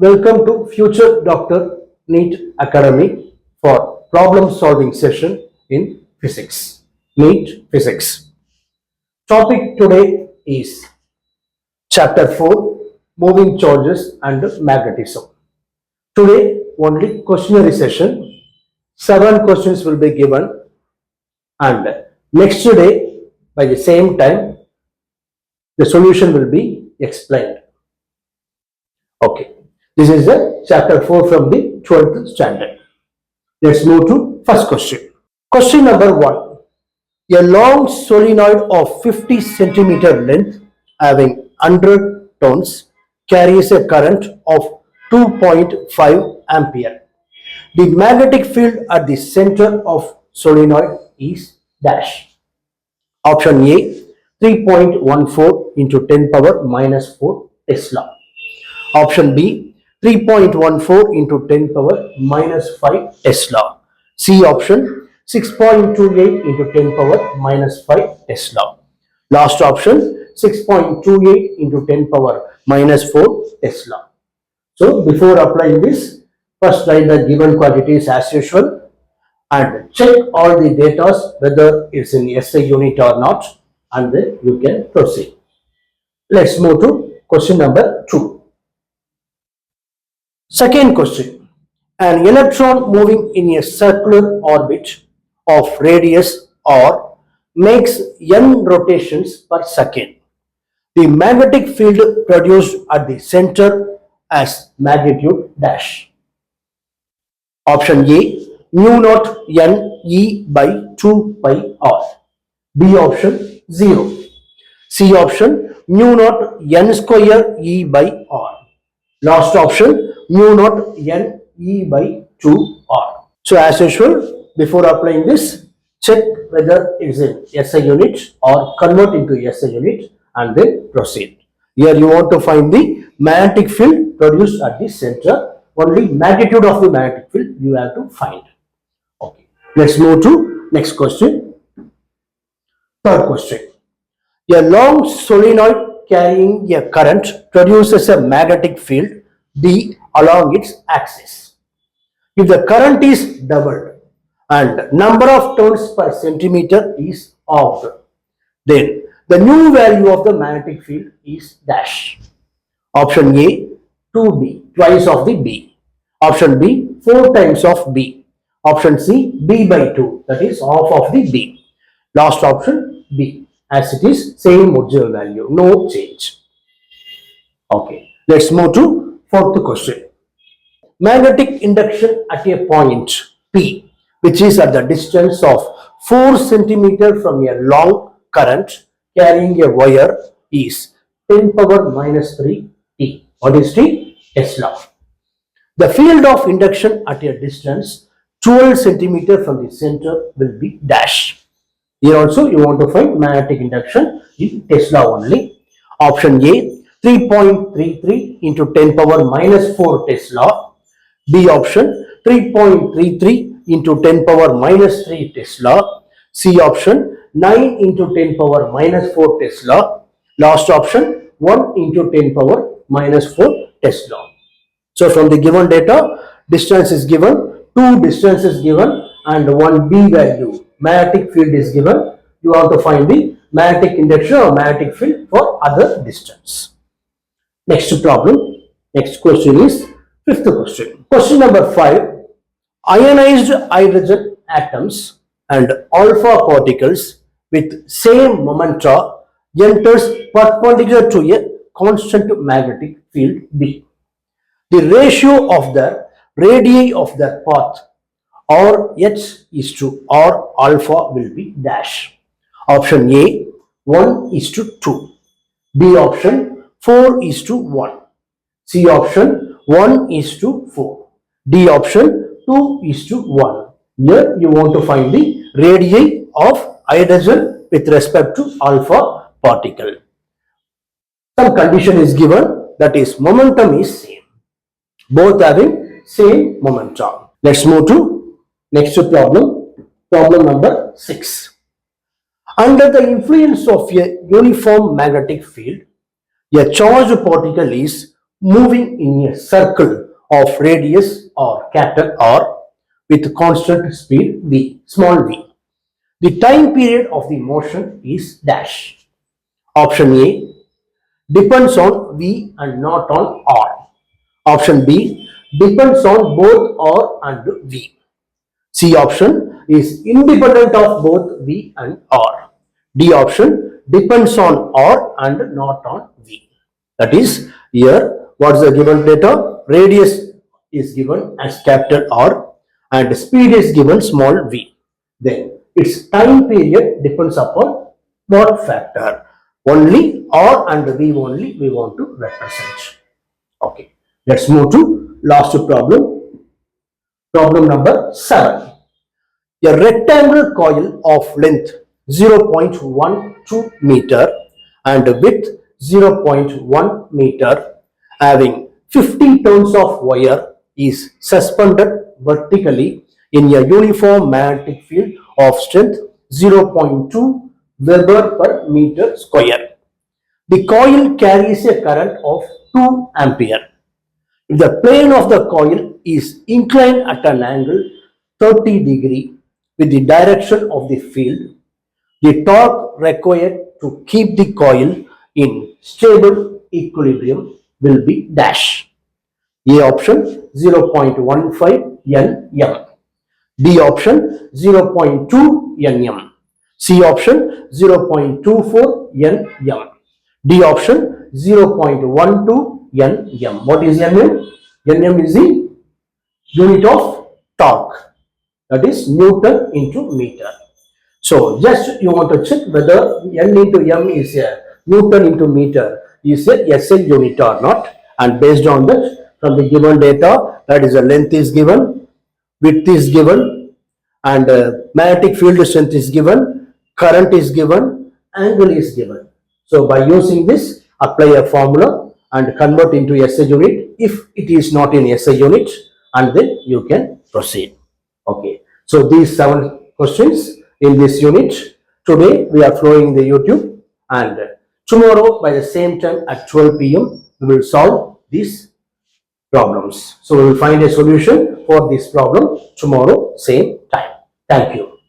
Welcome to Future Doctor NEET Academy for problem solving session in physics. NEET Physics. Topic today is Chapter 4 Moving Charges and Magnetism. Today only questionnaire session. 7 questions will be given and next day by the same time the solution will be explained. Okay. This is the chapter 4 from the 12th standard. Let's move to first question. Question number 1. A long solenoid of 50 centimeter length having 100 turns carries a current of 2.5 ampere. The magnetic field at the center of solenoid is dash. Option A 3.14 into 10 power minus 4 Tesla. Option B 3.14 into 10 power minus 5 Tesla. C option 6.28 into 10 power minus 5 Tesla. Last option 6.28 into 10 power minus 4 Tesla. So before applying this, first write the given quantities as usual and check all the data whether it's in SI unit or not, and then you can proceed. Let's move to question number 2. Second question. An electron moving in a circular orbit of radius r makes n rotations per second. The magnetic field produced at the center as magnitude dash. Option A mu naught n e by 2 pi r. B option 0. C option mu naught n square e by r. Last option mu naught n e by 2r. So as usual, before applying this, check whether it is in SI unit or convert into SI unit and then proceed. Here you want to find the magnetic field produced at the center. Only magnitude of the magnetic field you have to find. Okay. Let's move to next question. Third question. A long solenoid carrying a current produces a magnetic field B along its axis. If the current is doubled and number of turns per centimeter is halved, then the new value of the magnetic field is dash. Option A 2B, twice of the B. Option B 4 times of B. Option C B by 2, that is half of the B. Last option B, as it is same original value, no change. Okay, let's move to fourth question. Magnetic induction at a point P, which is at the distance of 4 centimeter from a long current carrying a wire, is 10 power minus 3 T. What is T? Tesla. The field of induction at a distance 12 centimeter from the center will be dash. Here also you want to find magnetic induction in Tesla only. Option A 3.33 into 10 power minus 4 Tesla. B option 3.33 into 10 power minus 3 Tesla. C option 9 into 10 power minus 4 Tesla. Last option 1 into 10 power minus 4 Tesla. So from the given data, distance is given, 2 distance is given and 1 B value. Magnetic field is given. You have to find the magnetic induction or magnetic field for other distance. Next problem. Next question is fifth question. Question number 5. Ionized hydrogen atoms and alpha particles with same momenta enters perpendicular to a constant magnetic field B. The ratio of the radii of the path R H is to R alpha will be dash. Option A 1 is to 2. B option 4 is to 1. C option 1 is to 4. D option 2 is to 1. Here you want to find the radii of hydrogen with respect to alpha particle. Some condition is given, that is momentum is same. Both having same momentum. Let's move to next problem. Problem number 6. Under the influence of a uniform magnetic field, a charged particle is moving in a circle of radius or capital R with constant speed v, small v. The time period of the motion is dash. Option A depends on v and not on R. Option B depends on both R and v. C option is independent of both V and R. D option depends on R and not on V. That is, here what is the given data? Radius is given as capital R and speed is given small v. Then its time period depends upon what factor? Only R and V only we want to represent. Okay, let's move to last problem. Problem number 7. A rectangular coil of length 0.12 meter and width 0.1 meter having 50 turns of wire is suspended vertically in a uniform magnetic field of strength 0.2 Weber per meter square. The coil carries a current of 2 ampere. If the plane of the coil is inclined at an angle 30 degree with the direction of the field, the torque required to keep the coil in stable equilibrium will be dash. A option 0.15 Nm. B option 0.2 Nm. C option 0.24 Nm. D option 0.12 Nm. What is Nm? Nm is the unit of torque, that is Newton into meter. So just you want to check whether N into M is a Newton into meter is a SI unit or not, and based on that, from the given data, that is the length is given, width is given, and magnetic field strength is given, current is given, angle is given. So by using this, apply a formula and convert into SI unit if it is not in SI unit, and then you can proceed. Okay, so these 7 questions in this unit. Today we are flowing the YouTube, and tomorrow by the same time at 12 p.m. we will solve these problems. So we will find a solution for this problem tomorrow same time. Thank you.